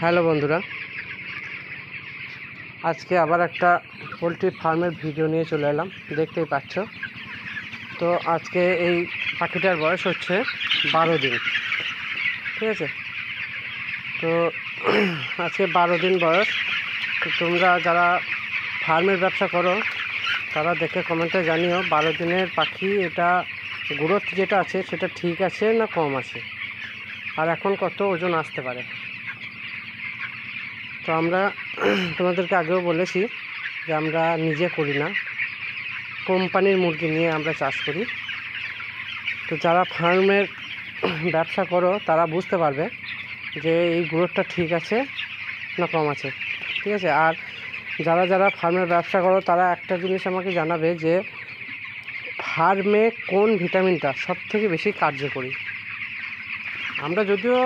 Hello বন্ধুরা, আজকে আবার একটা পোলট্রি ফার্মের ভিডিও নিয়ে চলে এলাম। দেখতেই পাচ্ছ। তো আজকে এই পাখিটার বয়স হচ্ছে 12 দিন। ঠিক আছে, তো আজকে 12 দিন বয়স। তো তোমরা যারা ফার্মের ব্যবসা করো তারা দেখে কমেন্টে জানিও 12 দিনের পাখি এটা গ্রোথ যেটা আছে সেটা ঠিক আছে না কম আছে, আর এখন কত ওজন আসতে পারে। তো আমরা তোমাদেরকে আগেও বলেছি যে আমরা নিজে করি না, কোম্পানির মুরগি নিয়ে আমরা চাষ করি। তো যারা ফার্মের ব্যবসা করো তারা বুঝতে পারবে যে এই গ্রোথটা ঠিক আছে না কম আছে। ঠিক আছে, আর যারা যারা ফার্মের ব্যবসা করো তারা একটা জিনিস আমাকে জানাবে যে ফার্মে কোন ভিটামিনটা সবথেকে বেশি কার্যকরী। আমরা যদিও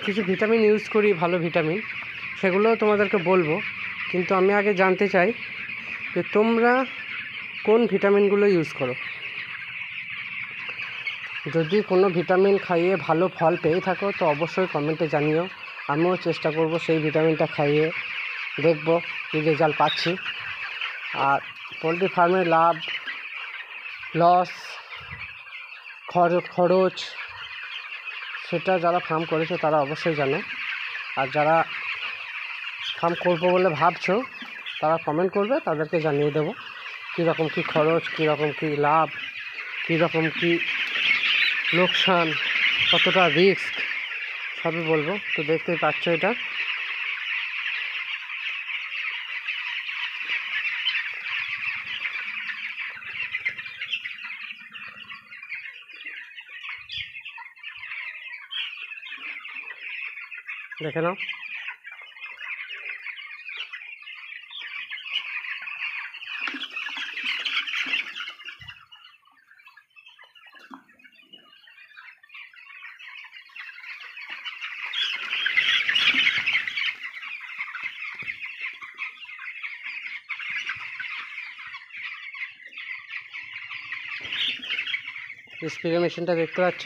কিছু ভিটামিন ইউজ করি, ভালো ভিটামিন, সেগুলো তোমাদেরকে বলবো, কিন্তু আমি আগে জানতে চাই যে তোমরা কোন ভিটামিনগুলো ইউজ করো। যদি কোনো ভিটামিন খাইয়ে ভালো ফল পেয়ে থাকো তো অবশ্যই কমেন্টে জানিও। আমিও চেষ্টা করব সেই ভিটামিনটা খাইয়ে দেখব কী রেজাল্ট পাচ্ছি। আর পোলট্রি ফার্মের লাভ লস খরচ সেটা যারা ফার্ম করেছে তারা অবশ্যই জানে। আর যারা ফার্ম করবো বলে ভাবছো তারা কমেন্ট করবে, তাদেরকে জানিয়ে দেবো কীরকম কী খরচ, কীরকম কী লাভ, কীরকম কী লোকসান, কতটা রিস্ক, সবই বলবো। তো দেখতেই পাচ্ছ এটা। দেখে নাও। স্প্রে মেশিনটা দেখতে পাচ্ছ,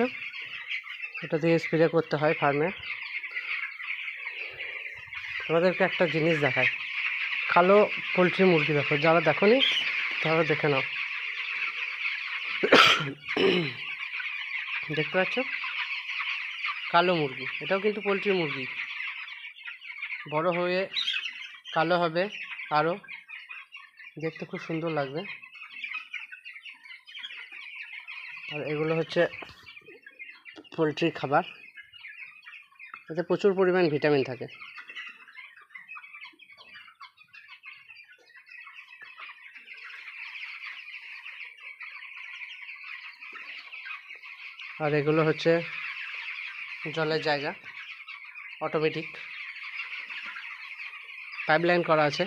এটা দিয়ে স্প্রে করতে হয় ফার্মে। তোমাদেরকে একটা জিনিস দেখায়, কালো পোলট্রি মুরগি দেখো, যারা দেখোনি তারা দেখে নাও। দেখতে পাচ্ছ কালো মুরগি, এটাও কিন্তু পোলট্রি মুরগি। বড় হয়ে কালো হবে, আরও দেখতে খুব সুন্দর লাগবে। আর এগুলো হচ্ছে পোলট্রির খাবার, এতে প্রচুর পরিমাণ ভিটামিন থাকে। আর এগুলো হচ্ছে জলের জায়গা, অটোমেটিক পাইপলাইন করা আছে।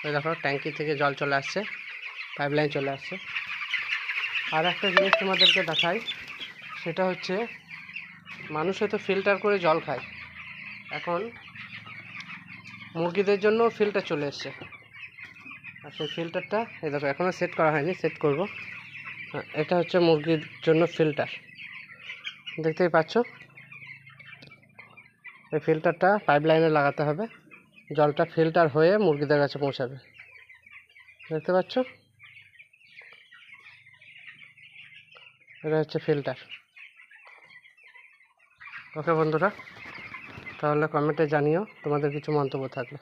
ওই দেখো ট্যাঙ্কি থেকে জল চলে আসছে, পাইপলাইন চলে আসছে। আর একটা জিনিস তোমাদেরকে দেখাই, সেটা হচ্ছে মানুষে তো ফিল্টার করে জল খায়, এখন মুরগিদের জন্য ফিল্টার চলে এসছে। আর সেই ফিল্টারটা এই দেখো এখনও সেট করা হয়নি, সেট করব। এটা হচ্ছে মুরগির জন্য ফিল্টার, দেখতেই পাচ্ছ। এই ফিল্টারটা পাইপলাইনে লাগাতে হবে, জলটা ফিল্টার হয়ে মুরগিদের কাছে পৌঁছাবে। দেখতে পাচ্ছ, এটা হচ্ছে ফিল্টার। ওকে বন্ধুরা, তাহলে কমেন্টে জানিও তোমাদের কিছু মন্তব্য থাকলে।